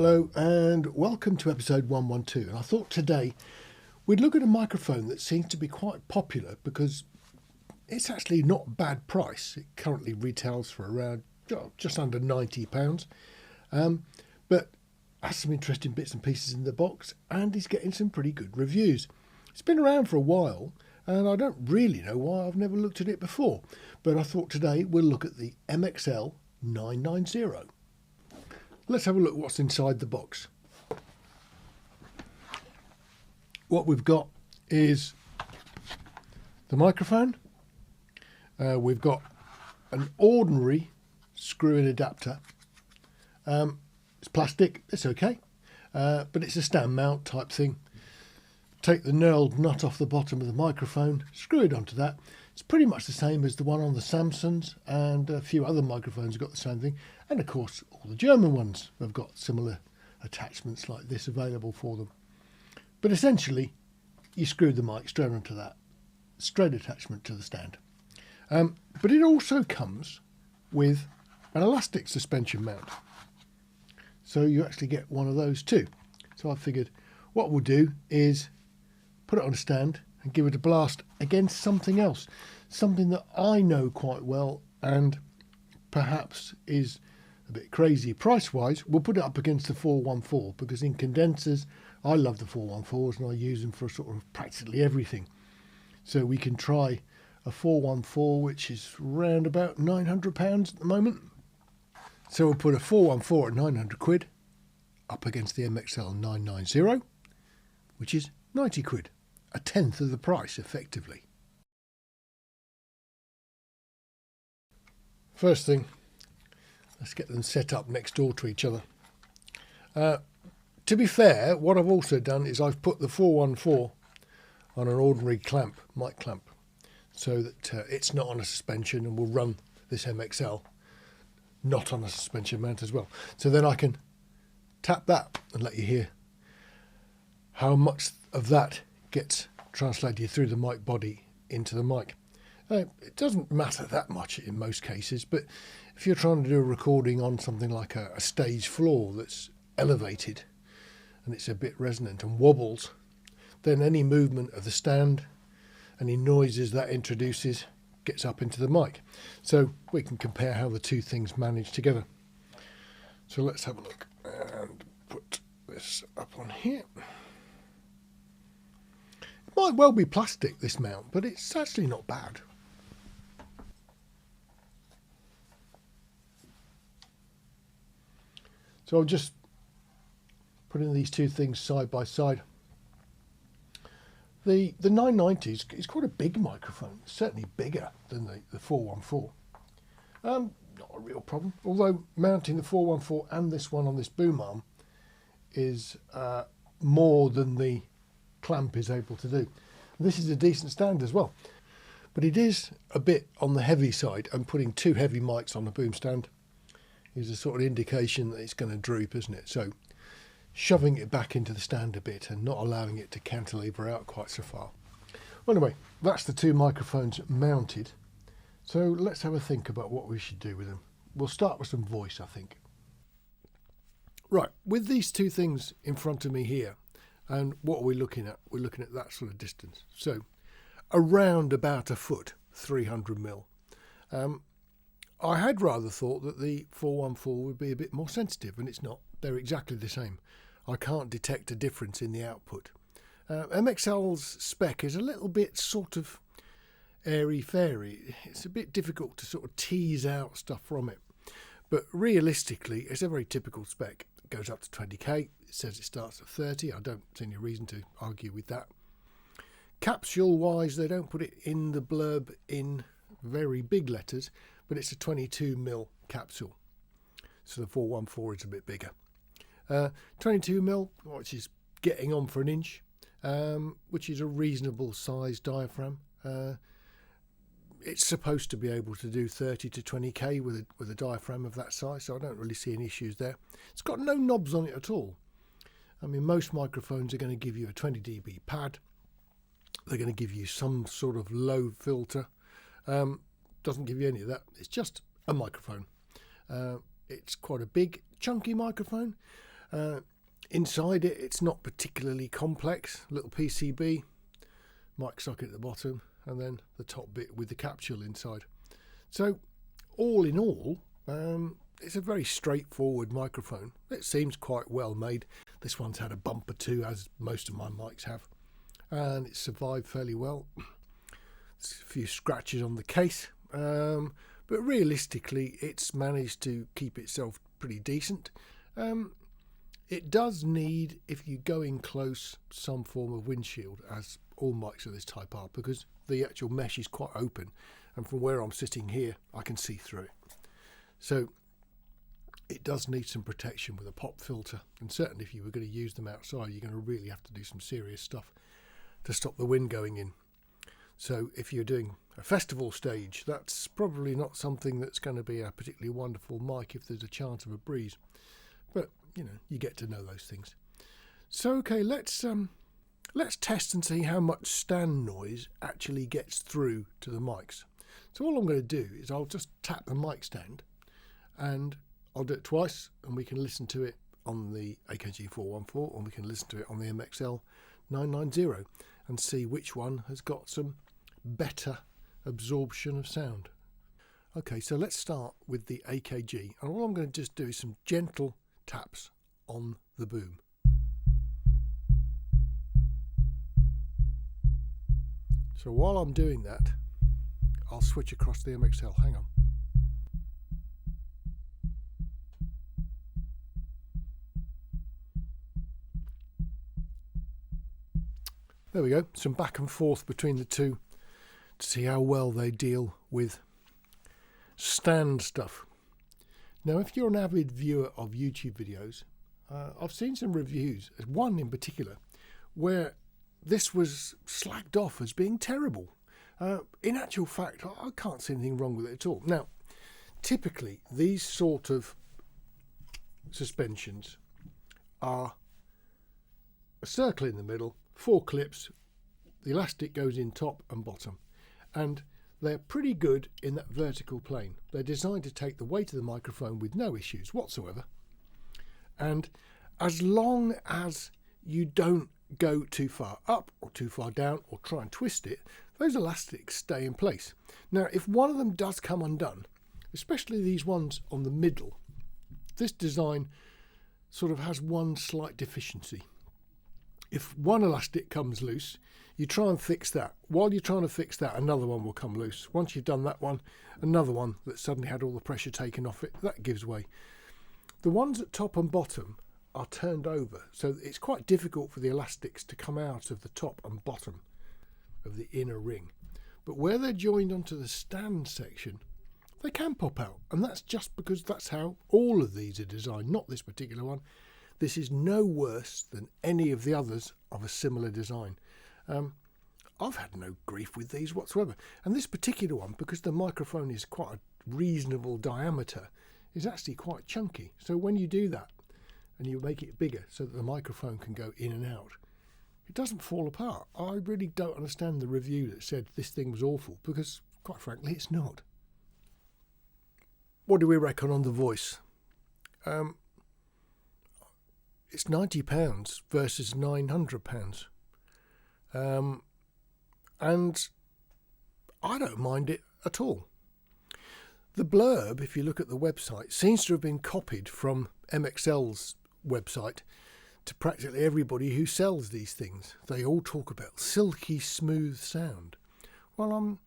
Hello and welcome to episode 112. And I thought today we'd look at a microphone that seems to be quite popular because it's actually not a bad price. It currently retails for around just under £90, but has some interesting bits and pieces in the box and is getting some pretty good reviews. It's been around for a while and I don't really know why I've never looked at it before, but I thought today we'll look at the MXL990. Let's have a look what's inside the box. What we've got is the microphone. We've got an ordinary screw-in adapter. It's plastic, it's okay, but it's a stand mount type thing. Take the knurled nut off the bottom of the microphone, screw it onto that. It's pretty much the same as the one on the Samsungs, and a few other microphones have got the same thing. And of course, all the German ones have got similar attachments like this available for them. But essentially, you screw the mic straight onto that, straight attachment to the stand. But it also comes with an elastic suspension mount. So you actually get one of those too. So I figured what we'll do is put it on a stand and give it a blast against something else, something that I know quite well and perhaps is a bit crazy price wise. We'll put it up against the 414 because in condensers I love the 414s and I use them for sort of practically everything. So we can try a 414 which is around about £900 at the moment. So we'll put a 414 at 900 quid up against the MXL990, which is 90 quid. A tenth of the price, effectively. First thing, let's get them set up next door to each other. To be fair, what I've also done is I've put the 414 on an ordinary clamp, mic clamp, so that it's not on a suspension and will run this MXL not on a suspension mount as well. So then I can tap that and let you hear how much of that gets translated through the mic body into the mic. It doesn't matter that much in most cases, but if you're trying to do a recording on something like a stage floor that's elevated and it's a bit resonant and wobbles, then any movement of the stand, any noises that introduces gets up into the mic. So we can compare how the two things manage together. So let's have a look and put this up on here. Might well be plastic, this mount, but it's actually not bad. So I'll just put in these two things side by side. The 990 is quite a big microphone, certainly bigger than the 414. Not a real problem, although mounting the 414 and this one on this boom arm is more than the clamp is able to do. This is a decent stand as well, but it is a bit on the heavy side, and putting two heavy mics on the boom stand is a sort of indication that it's going to droop, isn't it? So shoving it back into the stand a bit and not allowing it to cantilever out quite so far. Well, anyway, that's the two microphones mounted. So let's have a think about what we should do with them. We'll start with some voice, I think. Right, with these two things in front of me here, and what are we looking at? We're looking at that sort of distance. So around about a foot, 300mm. I had rather thought that the 414 would be a bit more sensitive, and it's not. They're exactly the same. I can't detect a difference in the output. MXL's spec is a little bit sort of airy-fairy. It's a bit difficult to sort of tease out stuff from it. But realistically, it's a very typical spec. It goes up to 20k. It says it starts at 30. I don't see any reason to argue with that. Capsule-wise, they don't put it in the blurb in very big letters, but it's a 22mm capsule. So the 414 is a bit bigger. 22mm, which is getting on for an inch, which is a reasonable size diaphragm. It's supposed to be able to do 30 to 20k with a diaphragm of that size, so I don't really see any issues there. It's got no knobs on it at all. I mean, most microphones are going to give you a 20 dB pad. They're going to give you some sort of low filter. Doesn't give you any of that. It's just a microphone. It's quite a big, chunky microphone. Inside it, it's not particularly complex. Little PCB, mic socket at the bottom, and then the top bit with the capsule inside. So all in all, it's a very straightforward microphone. It seems quite well made. This one's had a bump or two, as most of my mics have, and it's survived fairly well. There's a few scratches on the case, but realistically it's managed to keep itself pretty decent. It does need, if you go in close, some form of windshield, as all mics of this type are, because the actual mesh is quite open, and from where I'm sitting here I can see through it. So it does need some protection with a pop filter, and certainly if you were going to use them outside, you're going to really have to do some serious stuff to stop the wind going in. So if you're doing a festival stage, that's probably not something that's going to be a particularly wonderful mic if there's a chance of a breeze. But, you know, you get to know those things. So, okay, let's test and see how much stand noise actually gets through to the mics. So all I'm going to do is I'll just tap the mic stand, and I'll do it twice, and we can listen to it on the AKG 414, or we can listen to it on the MXL990 and see which one has got some better absorption of sound. Okay, so let's start with the AKG, and all I'm going to just do is some gentle taps on the boom. So while I'm doing that, I'll switch across the MXL. Hang on. There we go, some back and forth between the two to see how well they deal with stand stuff. Now, if you're an avid viewer of YouTube videos, I've seen some reviews, one in particular, where this was slagged off as being terrible. In actual fact, I can't see anything wrong with it at all. Now, typically, these sort of suspensions are a circle in the middle, 4 clips, the elastic goes in top and bottom, and they're pretty good in that vertical plane. They're designed to take the weight of the microphone with no issues whatsoever, and as long as you don't go too far up or too far down or try and twist it, those elastics stay in place. Now, if one of them does come undone, especially these ones on the middle, this design sort of has one slight deficiency. If one elastic comes loose, you try and fix that. While you're trying to fix that, another one will come loose. Once you've done that one, another one that suddenly had all the pressure taken off it, that gives way. The ones at top and bottom are turned over, so it's quite difficult for the elastics to come out of the top and bottom of the inner ring. But where they're joined onto the stand section, they can pop out, and that's just because that's how all of these are designed, not this particular one. This is no worse than any of the others of a similar design. I've had no grief with these whatsoever. And this particular one, because the microphone is quite a reasonable diameter, is actually quite chunky. So when you do that and you make it bigger so that the microphone can go in and out, it doesn't fall apart. I really don't understand the review that said this thing was awful, because quite frankly it's not. What do we reckon on the voice? It's £90 versus £900. And I don't mind it at all. The blurb, if you look at the website, seems to have been copied from MXL's website to practically everybody who sells these things. They all talk about silky smooth sound. Well, I'm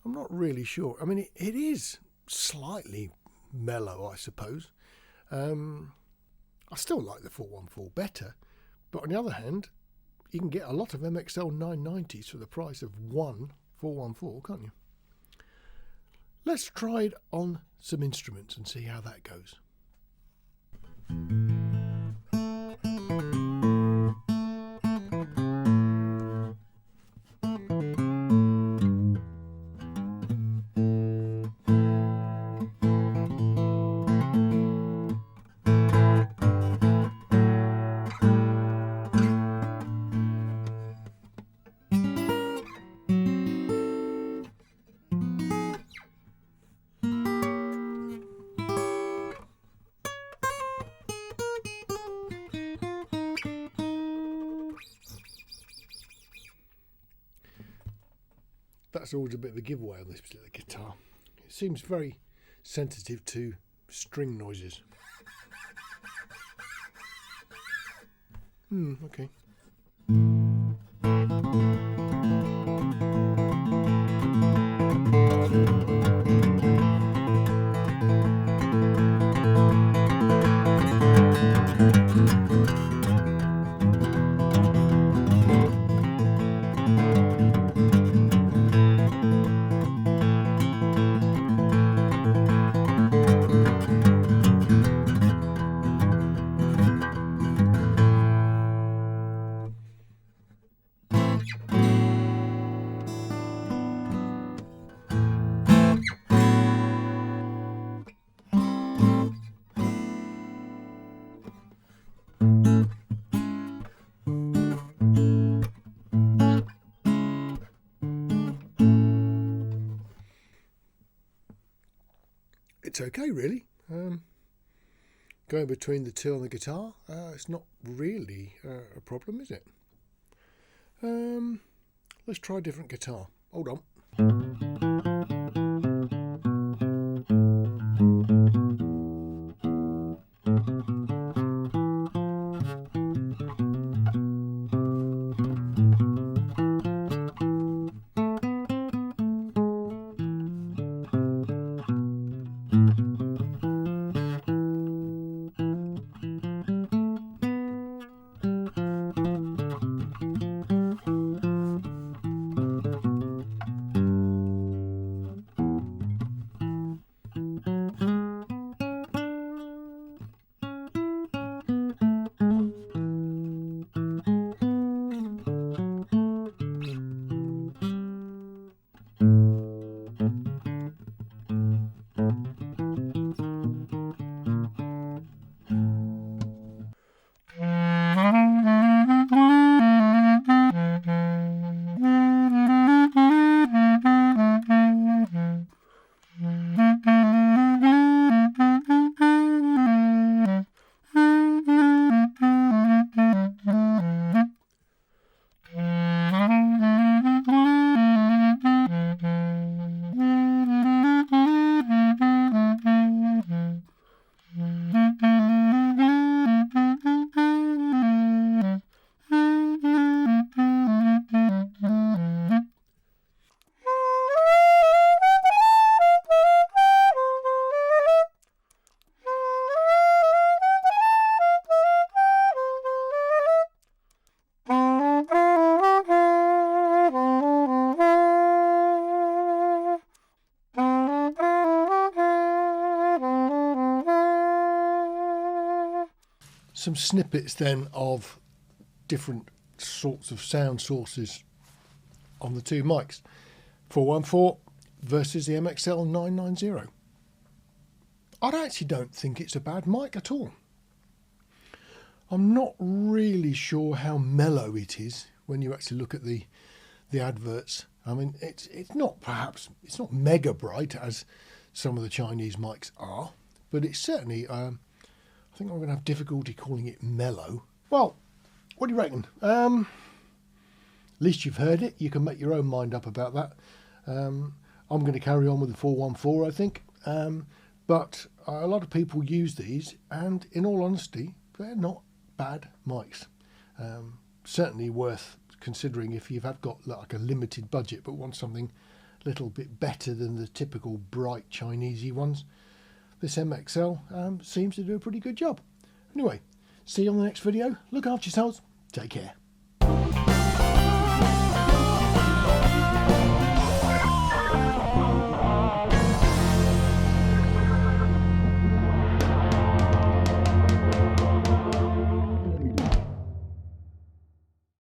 not really sure. I mean, it is slightly mellow, I suppose. I still like the 414 better, but on the other hand, you can get a lot of MXL990s for the price of one 414, can't you? Let's try it on some instruments and see how that goes. that's always a bit of a giveaway on this particular guitar. It seems very sensitive to string noises. Okay. It's okay, really. Going between the two on the guitar, it's not really a problem, is it? Let's try a different guitar. Hold on. Some snippets then of different sorts of sound sources on the two mics. 414 versus the MXL990. I actually don't think it's a bad mic at all. I'm not really sure how mellow it is when you actually look at the adverts. I mean, it's not mega bright as some of the Chinese mics are, but it's certainly I think I'm going to have difficulty calling it mellow. Well, what do you reckon? At least you've heard it. You can make your own mind up about that. I'm going to carry on with the 414, I think. But a lot of people use these, and in all honesty, they're not bad mics. Certainly worth considering if you've got like a limited budget but want something a little bit better than the typical bright Chinesey ones. This MXL seems to do a pretty good job. Anyway, see you on the next video. Look after yourselves. Take care.